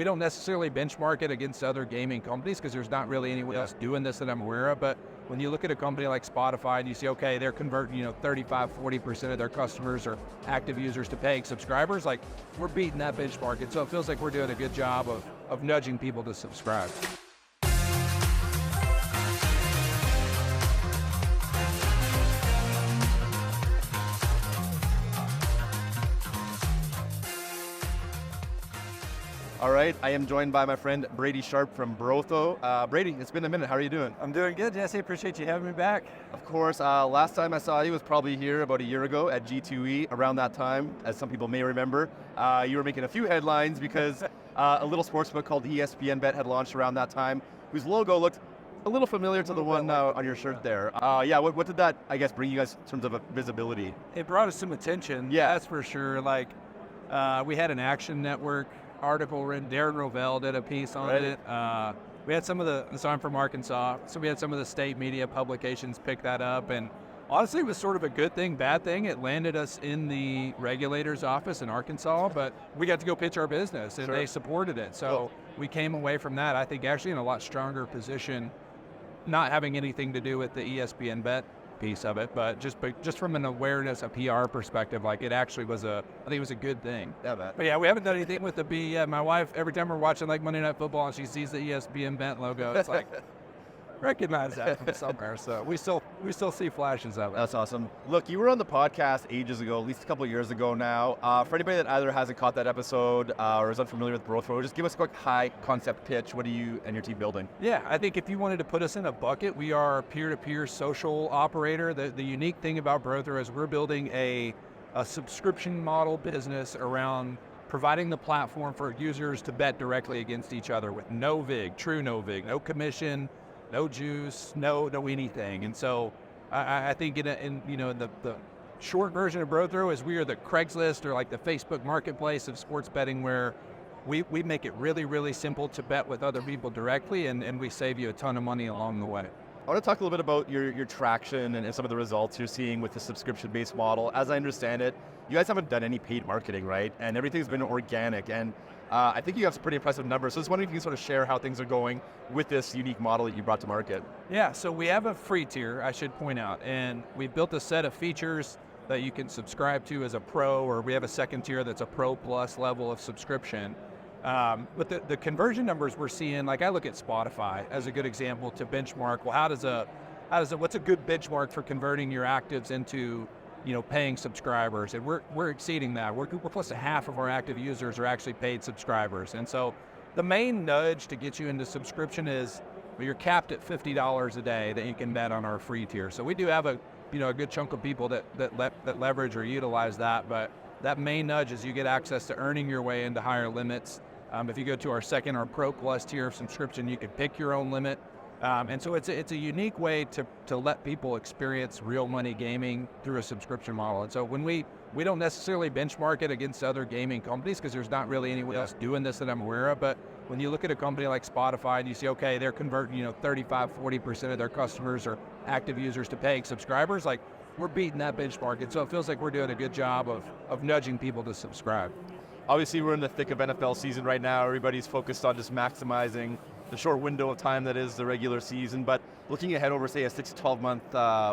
We don't necessarily benchmark it against other gaming companies because there's not really anyone else doing this that I'm aware of. But when you look at a company like Spotify and you see, okay, they're converting, 35-40% of their customers or active users to paying subscribers, like we're beating that benchmark. And so it feels like we're doing a good job of nudging people to subscribe. All right, I am joined by my friend Brady Sharp from BroThrow. Brady, it's been a minute. How are you doing? I'm doing good, Jesse. Appreciate you having me back. Of course. Last time I saw you was probably here about a year ago at G2E. Around that time, as some people may remember, you were making a few headlines because a little sportsbook called ESPN Bet had launched around that time, whose logo looked a little familiar to the one on your shirt there. What did that, I guess, bring you guys in terms of visibility? It brought us some attention, that's for sure. Like, we had an Action Network article written. Darren Rovell did a piece on it. We had some of so I'm from Arkansas, so we had some of the state media publications pick that up, and honestly it was sort of a good thing, bad thing. It landed us in the regulator's office in Arkansas, but we got to go pitch our business, and they supported it. So we came away from that, I think, actually in a lot stronger position, not having anything to do with the ESPN Bet piece of it, but just from an awareness, a PR perspective, like it actually was I think it was a good thing. But yeah, we haven't done anything with the B yet. My wife, every time we're watching like Monday Night Football and she sees the ESPN Bet logo, it's like, recognize that from somewhere. So we still see flashes of it. That's awesome. Look, you were on the podcast ages ago, at least a couple of years ago now. For anybody that either hasn't caught that episode or is unfamiliar with BroThrow, just give us a quick high concept pitch. What are you and your team building? Yeah, I think if you wanted to put us in a bucket, we are a peer-to-peer social operator. The unique thing about BroThrow is we're building a subscription model business around providing the platform for users to bet directly against each other with no vig, true no vig, no commission, no juice, no anything. And so I think in the short version of BroThrow is we are the Craigslist or like the Facebook marketplace of sports betting, where we make it really, really simple to bet with other people directly, and we save you a ton of money along the way. I want to talk a little bit about your traction and some of the results you're seeing with the subscription-based model. As I understand it, you guys haven't done any paid marketing, right? And everything's been organic. And I think you have some pretty impressive numbers. So I was wondering if you can sort of share how things are going with this unique model that you brought to market. Yeah, so we have a free tier, I should point out, and we built a set of features that you can subscribe to as a pro, or we have a second tier that's a pro plus level of subscription. But the conversion numbers we're seeing, like I look at Spotify as a good example to benchmark. Well, what's a good benchmark for converting your actives into paying subscribers? And we're exceeding that. We're close to half of our active users are actually paid subscribers. And so the main nudge to get you into subscription is you're capped at $50 a day that you can bet on our free tier. So we do have a good chunk of people that leverage or utilize that, but that main nudge is you get access to earning your way into higher limits. If you go to our second or Pro Plus tier of subscription, you can pick your own limit. And so it's a unique way to let people experience real money gaming through a subscription model. And so when we don't necessarily benchmark it against other gaming companies because there's not really anyone else doing this that I'm aware of. But when you look at a company like Spotify and you see, okay, they're converting 35-40% of their customers or active users to paying subscribers, like we're beating that benchmark. And so it feels like we're doing a good job of nudging people to subscribe. Obviously, we're in the thick of NFL season right now. Everybody's focused on just maximizing the short window of time that is the regular season. But looking ahead over, say, a 6 to 12 month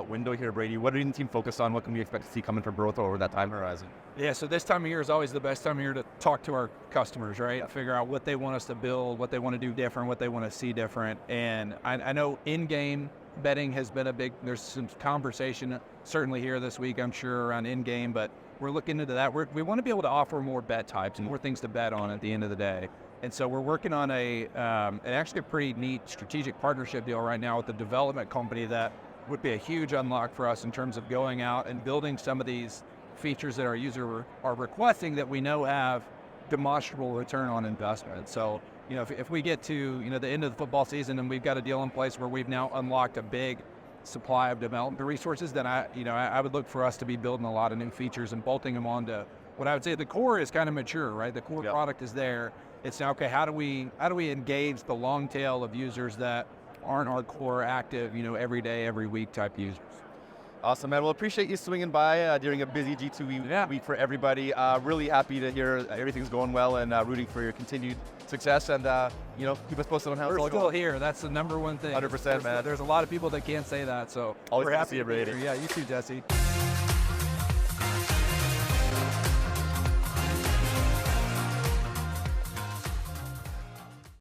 window here, Brady, what are you and the team focused on? What can we expect to see coming from BroThrow over that time horizon? Yeah, so this time of year is always the best time of year to talk to our customers, right? Figure out what they want us to build, what they want to do different, what they want to see different. And I know in-game betting has been there's some conversation certainly here this week, I'm sure, around in-game, but we're looking into that. We want to be able to offer more bet types and more things to bet on at the end of the day. And so we're working on actually a pretty neat strategic partnership deal right now with a development company that would be a huge unlock for us in terms of going out and building some of these features that our users are requesting that we know have demonstrable return on investment. So, if we get to, the end of the football season and we've got a deal in place where we've now unlocked a big supply of development resources, then I would look for us to be building a lot of new features and bolting them onto what I would say the core is kind of mature, right? The core product is there. It's now, okay, how do we engage the long tail of users that aren't our core active, every day, every week type users? Awesome, man. Well, appreciate you swinging by during a busy G2E week for everybody. Really happy to hear everything's going well and rooting for your continued success. And, keep us posted on how it's all We're going. still here. That's the number one thing. 100%, man. There's a lot of people that can't say that, so Always we're good to happy see you, to be Brady. here. Yeah, you too, Jesse.